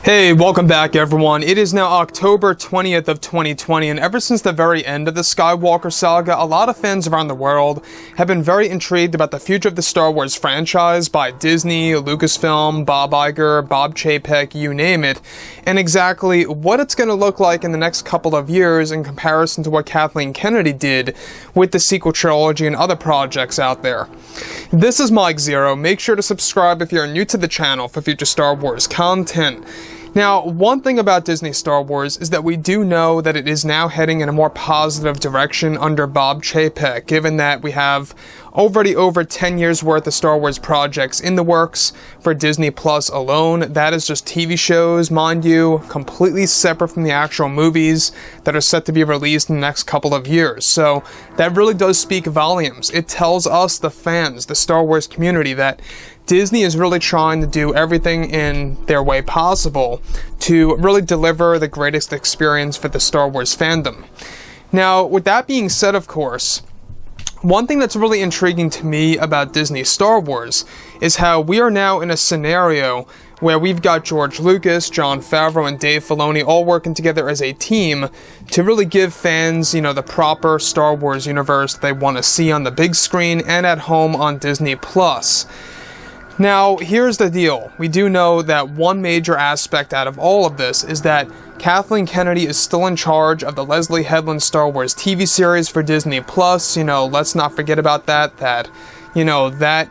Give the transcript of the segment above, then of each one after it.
Hey, welcome back everyone. It is now October 20th of 2020, and ever since the very end of the Skywalker saga, a lot of fans around the world have been very intrigued about the future of the Star Wars franchise by Disney, Lucasfilm, Bob Iger, Bob Chapek, you name it, and exactly what it's going to look like in the next couple of years in comparison to what Kathleen Kennedy did with the sequel trilogy and other projects out there. This is Mike Zero. Make sure to subscribe if you're new to the channel for future Star Wars content. Now, one thing about Disney Star Wars is that we do know that it is now heading in a more positive direction under Bob Chapek, given that we have already over 10 years worth of Star Wars projects in the works for Disney Plus alone. That is just TV shows, mind you, completely separate from the actual movies that are set to be released in the next couple of years. So that really does speak volumes. It tells us, the fans, the Star Wars community, that Disney is really trying to do everything in their way possible to really deliver the greatest experience for the Star Wars fandom. Now, with that being said, of course, one thing that's really intriguing to me about Disney Star Wars is how we are now in a scenario where we've got George Lucas, Jon Favreau, and Dave Filoni all working together as a team to really give fans, the proper Star Wars universe they want to see on the big screen and at home on Disney Plus. Now, here's the deal. We do know that one major aspect out of all of this is that Kathleen Kennedy is still in charge of the Leslie Headland Star Wars TV series for Disney Plus. Let's not forget about that that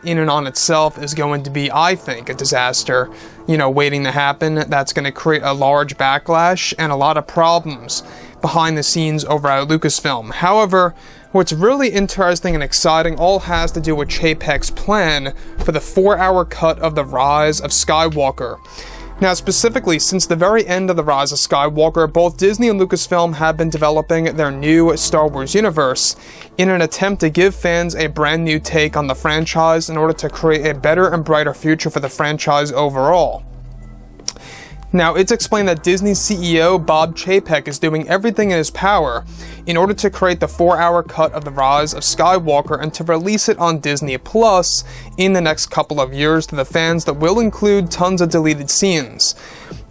in and on itself is going to be, I think, a disaster, waiting to happen. That's going to create a large backlash and a lot of problems behind the scenes over at Lucasfilm. However, what's really interesting and exciting all has to do with Chapek's plan for the 4-hour cut of The Rise of Skywalker. Now, specifically, since the very end of The Rise of Skywalker, both Disney and Lucasfilm have been developing their new Star Wars universe in an attempt to give fans a brand new take on the franchise in order to create a better and brighter future for the franchise overall. Now, it's explained that Disney CEO Bob Chapek is doing everything in his power in order to create the 4-hour cut of The Rise of Skywalker and to release it on Disney Plus in the next couple of years to the fans that will include tons of deleted scenes.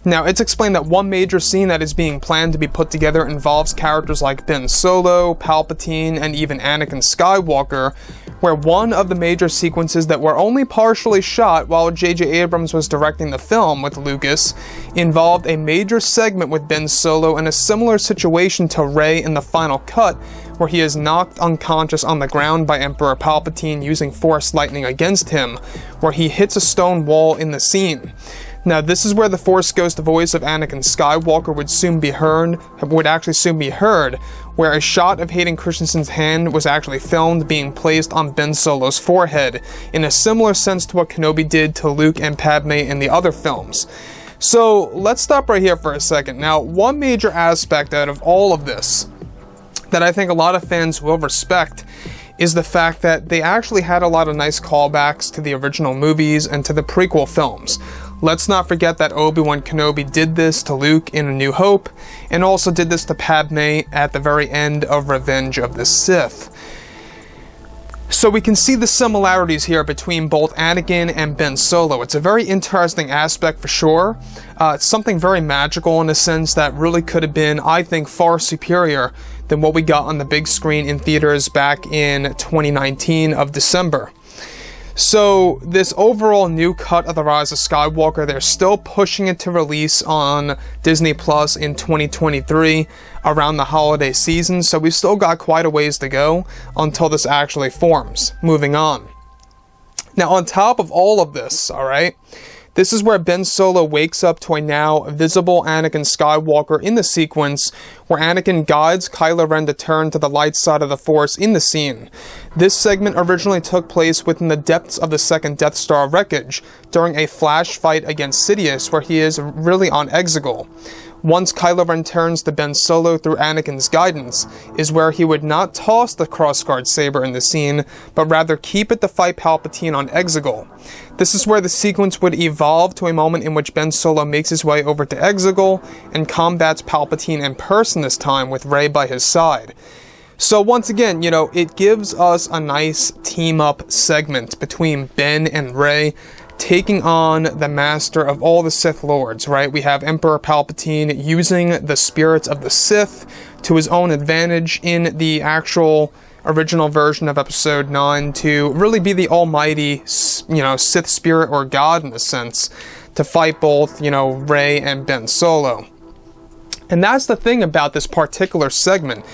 Now, it's explained that one major scene that is being planned to be put together involves characters like Ben Solo, Palpatine, and even Anakin Skywalker, where one of the major sequences that were only partially shot while J.J. Abrams was directing the film with Lucas involved a major segment with Ben Solo in a similar situation to Rey in the final cut, where he is knocked unconscious on the ground by Emperor Palpatine using Force lightning against him, where he hits a stone wall in the scene. Now, this is where the Force Ghost voice of Anakin Skywalker would actually soon be heard, where a shot of Hayden Christensen's hand was actually filmed being placed on Ben Solo's forehead, in a similar sense to what Kenobi did to Luke and Padme in the other films. So, let's stop right here for a second. Now, one major aspect out of all of this that I think a lot of fans will respect is the fact that they actually had a lot of nice callbacks to the original movies and to the prequel films. Let's not forget that Obi-Wan Kenobi did this to Luke in A New Hope, and also did this to Padme at the very end of Revenge of the Sith. So we can see the similarities here between both Anakin and Ben Solo. It's a very interesting aspect for sure. It's something very magical in a sense that really could have been, I think, far superior than what we got on the big screen in theaters back in 2019 of December. So, this overall new cut of The Rise of Skywalker, they're still pushing it to release on Disney Plus in 2023, around the holiday season, so we've still got quite a ways to go until this actually forms. Moving on. Now, on top of all of this, alright, this is where Ben Solo wakes up to a now visible Anakin Skywalker in the sequence where Anakin guides Kylo Ren to turn to the light side of the Force in the scene. This segment originally took place within the depths of the second Death Star wreckage during a flash fight against Sidious, where he is really on Exegol. Once Kylo Ren turns to Ben Solo through Anakin's guidance, is where he would not toss the crossguard saber in the scene, but rather keep it to fight Palpatine on Exegol. This is where the sequence would evolve to a moment in which Ben Solo makes his way over to Exegol and combats Palpatine in person this time with Rey by his side. So once again, it gives us a nice team-up segment between Ben and Rey, taking on the master of all the Sith Lords, right? We have Emperor Palpatine using the spirits of the Sith to his own advantage in the actual original version of Episode 9 to really be the almighty, Sith spirit or God in a sense, to fight both, Rey and Ben Solo. And that's the thing about this particular segment,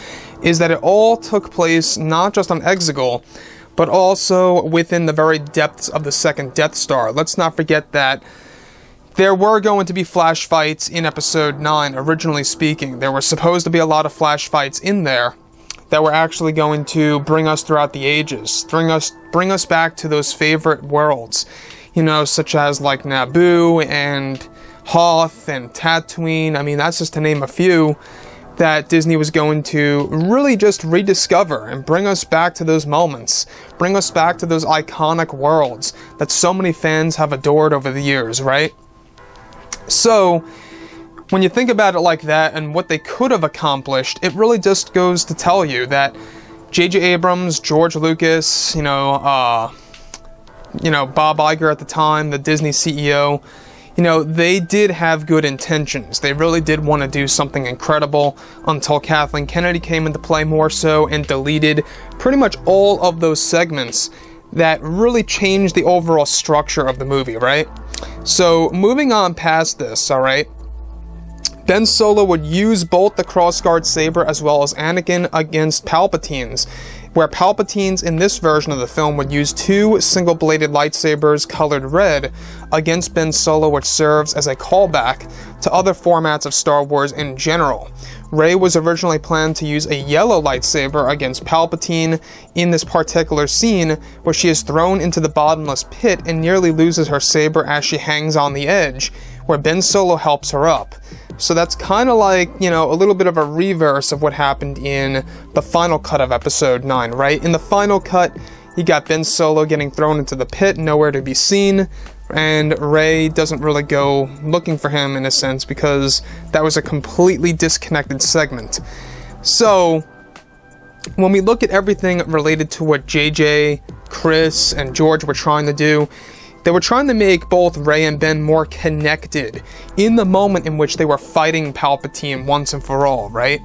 is that it all took place not just on Exegol, but also within the very depths of the second Death Star. Let's not forget that there were going to be flash fights in Episode 9, originally speaking. There were supposed to be a lot of flash fights in there that were actually going to bring us throughout the ages, bring us back to those favorite worlds, such as like Naboo and Hoth and Tatooine. I mean, that's just to name a few that Disney was going to really just rediscover and bring us back to those moments, bring us back to those iconic worlds that so many fans have adored over the years, right? So, when you think about it like that and what they could have accomplished, it really just goes to tell you that J.J. Abrams, George Lucas, Bob Iger at the time, the Disney CEO, they did have good intentions. They really did want to do something incredible until Kathleen Kennedy came into play more so and deleted pretty much all of those segments that really changed the overall structure of the movie, right? So, moving on past this, alright, Ben Solo would use both the crossguard saber as well as Anakin against Palpatine's, where Palpatine's in this version of the film would use two single-bladed lightsabers colored red against Ben Solo, which serves as a callback to other formats of Star Wars in general. Rey was originally planned to use a yellow lightsaber against Palpatine in this particular scene, where she is thrown into the bottomless pit and nearly loses her saber as she hangs on the edge, where Ben Solo helps her up. So that's kind of like, a little bit of a reverse of what happened in the final cut of Episode 9, right? In the final cut, you got Ben Solo getting thrown into the pit, nowhere to be seen, and Rey doesn't really go looking for him in a sense because that was a completely disconnected segment. So, when we look at everything related to what JJ, Chris, and George were trying to do, they were trying to make both Rey and Ben more connected in the moment in which they were fighting Palpatine once and for all, right?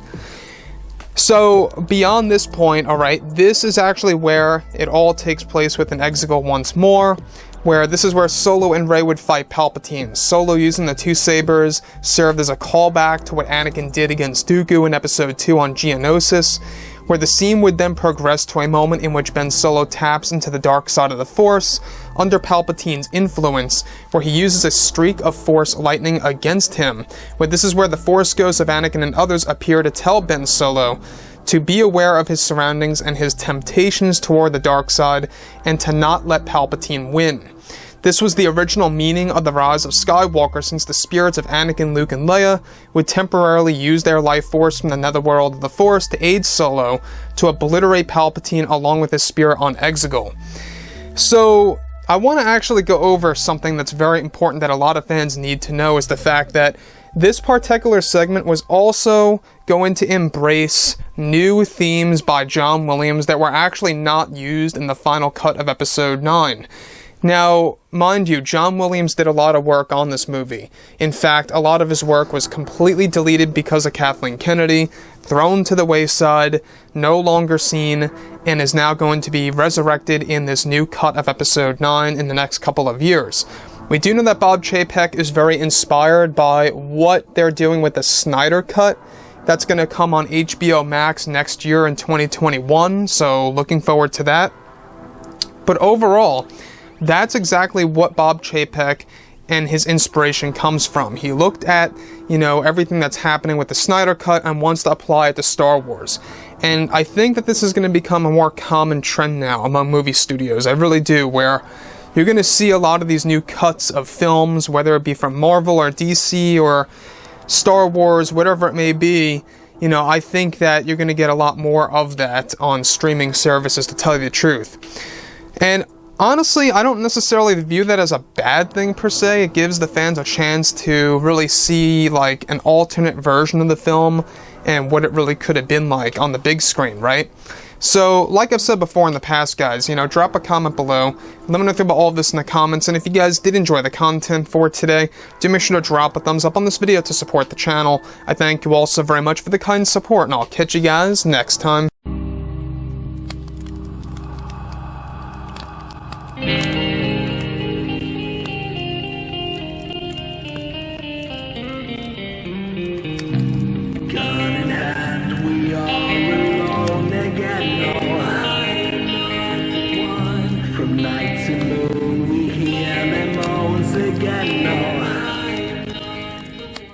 So, beyond this point, alright, this is actually where it all takes place within Exegol once more, where this is where Solo and Rey would fight Palpatine. Solo using the two sabers served as a callback to what Anakin did against Dooku in Episode 2 on Geonosis, where the scene would then progress to a moment in which Ben Solo taps into the dark side of the Force under Palpatine's influence, where he uses a streak of Force lightning against him, where this is where the Force ghosts of Anakin and others appear to tell Ben Solo to be aware of his surroundings and his temptations toward the dark side, and to not let Palpatine win. This was the original meaning of the rise of Skywalker, since the spirits of Anakin, Luke, and Leia would temporarily use their life force from the netherworld of the Force to aid Solo to obliterate Palpatine along with his spirit on Exegol. So, I want to actually go over something that's very important that a lot of fans need to know, is the fact that this particular segment was also going to embrace new themes by John Williams that were actually not used in the final cut of Episode 9. Now, mind you, John Williams did a lot of work on this movie. In fact, a lot of his work was completely deleted because of Kathleen Kennedy, thrown to the wayside, no longer seen, and is now going to be resurrected in this new cut of Episode 9 in the next couple of years. We do know that Bob Chapek is very inspired by what they're doing with the Snyder Cut. That's going to come on HBO Max next year in 2021, so looking forward to that. But overall, that's exactly what Bob Chapek and his inspiration comes from. He looked at, everything that's happening with the Snyder Cut and wants to apply it to Star Wars. And I think that this is going to become a more common trend now among movie studios. I really do, where you're going to see a lot of these new cuts of films, whether it be from Marvel or DC or Star Wars, whatever it may be. I think that you're going to get a lot more of that on streaming services, to tell you the truth. And honestly, I don't necessarily view that as a bad thing per se. It gives the fans a chance to really see like an alternate version of the film and what it really could have been like on the big screen, right? So, like I've said before in the past, guys, drop a comment below. Let me know about all of this in the comments, and if you guys did enjoy the content for today, do make sure to drop a thumbs up on this video to support the channel. I thank you all so very much for the kind support, and I'll catch you guys next time.